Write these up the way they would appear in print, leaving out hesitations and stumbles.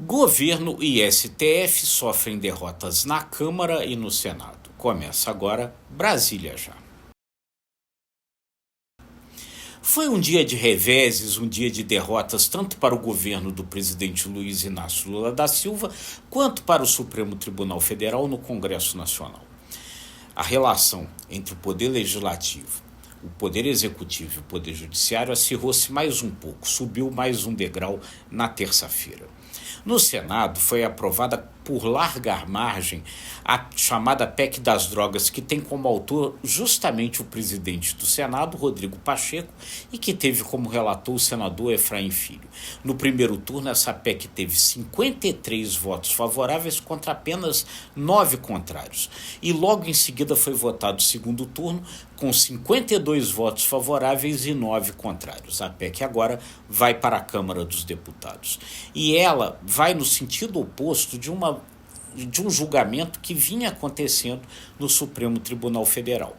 Governo e STF sofrem derrotas na Câmara e no Senado. Começa agora Brasília já. Foi um dia de reveses, um dia de derrotas tanto para o governo do presidente Luiz Inácio Lula da Silva, quanto para o Supremo Tribunal Federal no Congresso Nacional. A relação entre o Poder Legislativo, o Poder Executivo e o Poder Judiciário acirrou-se mais um pouco, subiu mais um degrau na terça-feira. No Senado foi aprovada por larga margem a chamada PEC das drogas, que tem como autor justamente o presidente do Senado, Rodrigo Pacheco, e que teve como relator o senador Efraim Filho. No primeiro turno, essa PEC teve 53 votos favoráveis contra apenas 9 contrários. E logo em seguida foi votado o segundo turno com 52 votos favoráveis e 9 contrários. A PEC agora vai para a Câmara dos Deputados. E ela vai no sentido oposto de um julgamento que vinha acontecendo no Supremo Tribunal Federal.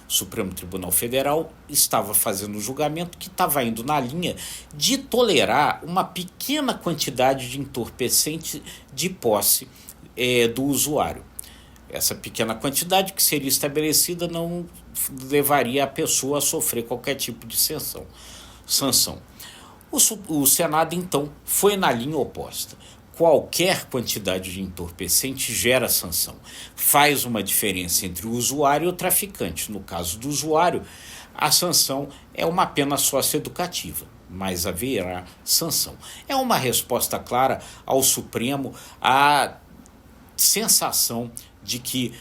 O Supremo Tribunal Federal estava fazendo um julgamento que estava indo na linha de tolerar uma pequena quantidade de entorpecente de posse do usuário. Essa pequena quantidade que seria estabelecida não levaria a pessoa a sofrer qualquer tipo de sanção. O Senado, então, foi na linha oposta. Qualquer quantidade de entorpecente gera sanção. Faz uma diferença entre o usuário e o traficante. No caso do usuário, a sanção é uma pena socioeducativa, mas haverá sanção. É uma resposta clara ao Supremo à sensação de que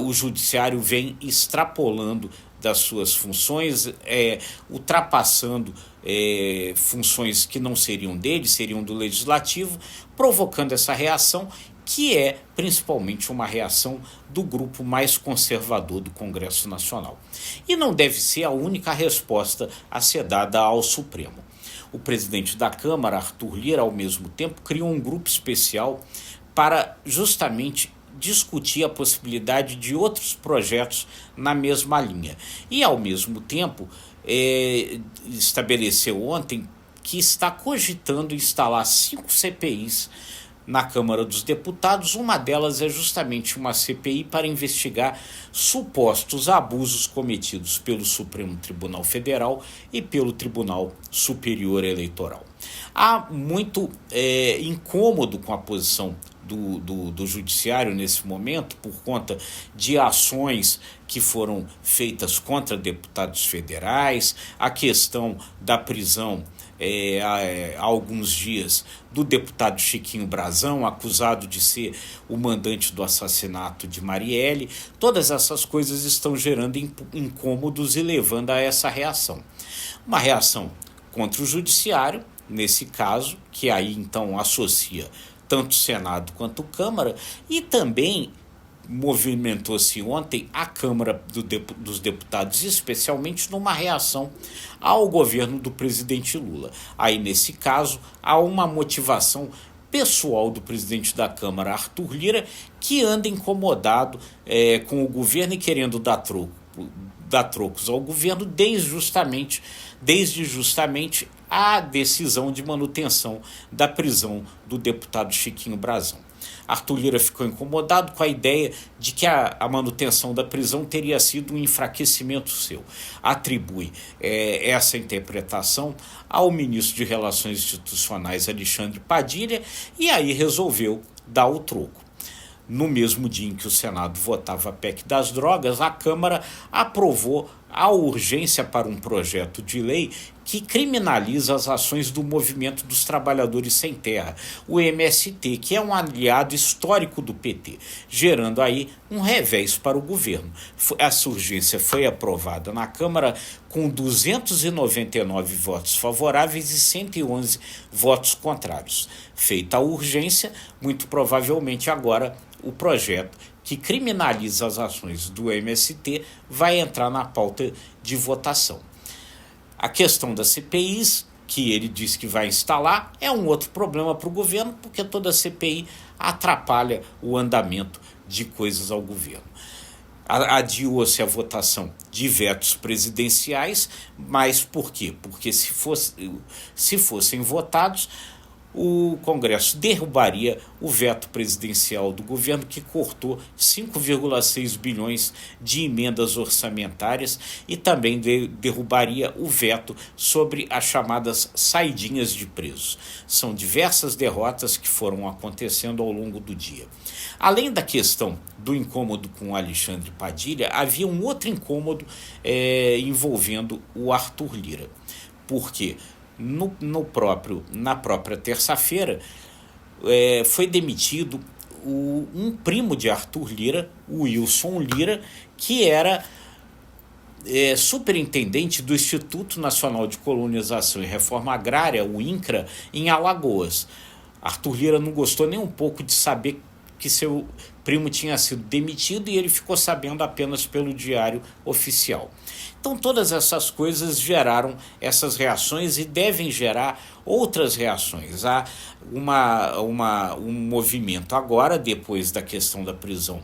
o judiciário vem extrapolando das suas funções, ultrapassando funções que não seriam dele, seriam do legislativo, provocando essa reação, que é principalmente uma reação do grupo mais conservador do Congresso Nacional. E não deve ser a única resposta a ser dada ao Supremo. O presidente da Câmara, Arthur Lira, ao mesmo tempo, criou um grupo especial para justamente discutir a possibilidade de outros projetos na mesma linha. E, ao mesmo tempo, estabeleceu ontem que está cogitando instalar 5 CPIs na Câmara dos Deputados. Uma delas é justamente uma CPI para investigar supostos abusos cometidos pelo Supremo Tribunal Federal e pelo Tribunal Superior Eleitoral. Há muito incômodo com a posição do judiciário nesse momento, por conta de ações que foram feitas contra deputados federais, a questão da prisão há alguns dias do deputado Chiquinho Brazão, acusado de ser o mandante do assassinato de Marielle. Todas essas coisas estão gerando incômodos e levando a essa reação. Uma reação contra o judiciário, nesse caso, que aí então associa tanto o Senado quanto a Câmara, e também movimentou-se ontem a Câmara dos Deputados, especialmente numa reação ao governo do presidente Lula. Aí, nesse caso, há uma motivação pessoal do presidente da Câmara, Arthur Lira, que anda incomodado com o governo e querendo dar trocos ao governo desde justamente a decisão de manutenção da prisão do deputado Chiquinho Brazão. Arthur Lira ficou incomodado com a ideia de que a manutenção da prisão teria sido um enfraquecimento seu. Atribui essa interpretação ao ministro de Relações Institucionais, Alexandre Padilha, e aí resolveu dar o troco. No mesmo dia em que o Senado votava a PEC das drogas, a Câmara aprovou a urgência para um projeto de lei que criminaliza as ações do Movimento dos Trabalhadores Sem Terra, o MST, que é um aliado histórico do PT, gerando aí um revés para o governo. Essa urgência foi aprovada na Câmara com 299 votos favoráveis e 111 votos contrários. Feita a urgência, muito provavelmente agora o projeto que criminaliza as ações do MST vai entrar na pauta de votação. A questão das CPIs, que ele diz que vai instalar, é um outro problema para o governo, porque toda CPI atrapalha o andamento de coisas ao governo. Adiou-se a votação de vetos presidenciais, mas por quê? Porque se fossem votados, o Congresso derrubaria o veto presidencial do governo, que cortou 5,6 bilhões de emendas orçamentárias, e também derrubaria o veto sobre as chamadas saidinhas de presos. São diversas derrotas que foram acontecendo ao longo do dia. Além da questão do incômodo com Alexandre Padilha, havia um outro incômodo envolvendo o Arthur Lira, porque na própria terça-feira foi demitido um primo de Arthur Lira, o Wilson Lira, que era superintendente do Instituto Nacional de Colonização e Reforma Agrária, o INCRA, em Alagoas. Arthur Lira não gostou nem um pouco de saber que seu primo tinha sido demitido, e ele ficou sabendo apenas pelo Diário Oficial. Então todas essas coisas geraram essas reações e devem gerar outras reações. Há um movimento agora, depois da questão da prisão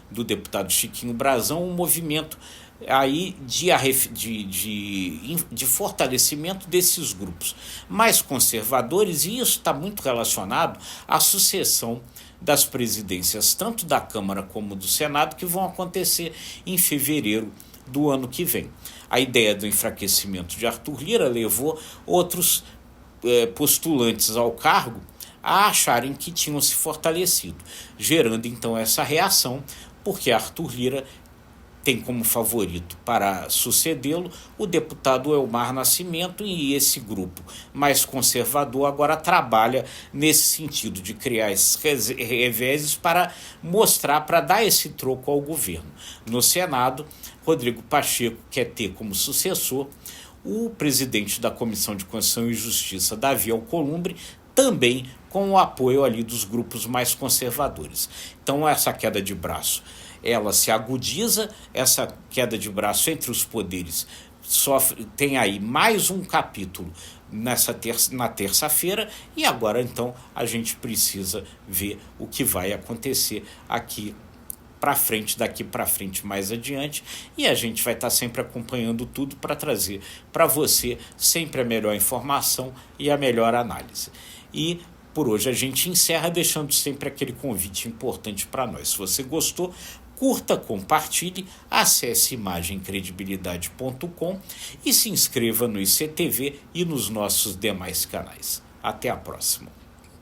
do deputado Chiquinho Brazão, um movimento aí de fortalecimento desses grupos mais conservadores, e isso está muito relacionado à sucessão das presidências tanto da Câmara como do Senado, que vão acontecer em fevereiro do ano que vem. A ideia do enfraquecimento de Arthur Lira levou outros postulantes ao cargo a acharem que tinham se fortalecido, gerando então essa reação, porque Arthur Lira tem como favorito para sucedê-lo o deputado Elmar Nascimento, e esse grupo mais conservador agora trabalha nesse sentido de criar esses reveses para mostrar, para dar esse troco ao governo. No Senado, Rodrigo Pacheco quer ter como sucessor o presidente da Comissão de Constituição e Justiça, Davi Alcolumbre, também com o apoio ali dos grupos mais conservadores. Então essa queda de braço, ela se agudiza, essa queda de braço entre os poderes tem aí mais um capítulo na terça-feira, e agora então a gente precisa ver o que vai acontecer daqui para frente mais adiante, e a gente vai estar sempre acompanhando tudo para trazer para você sempre a melhor informação e a melhor análise. E por hoje a gente encerra deixando sempre aquele convite importante para nós. Se você gostou, curta, compartilhe, acesse imagemcredibilidade.com e se inscreva no ICTV e nos nossos demais canais. Até a próxima.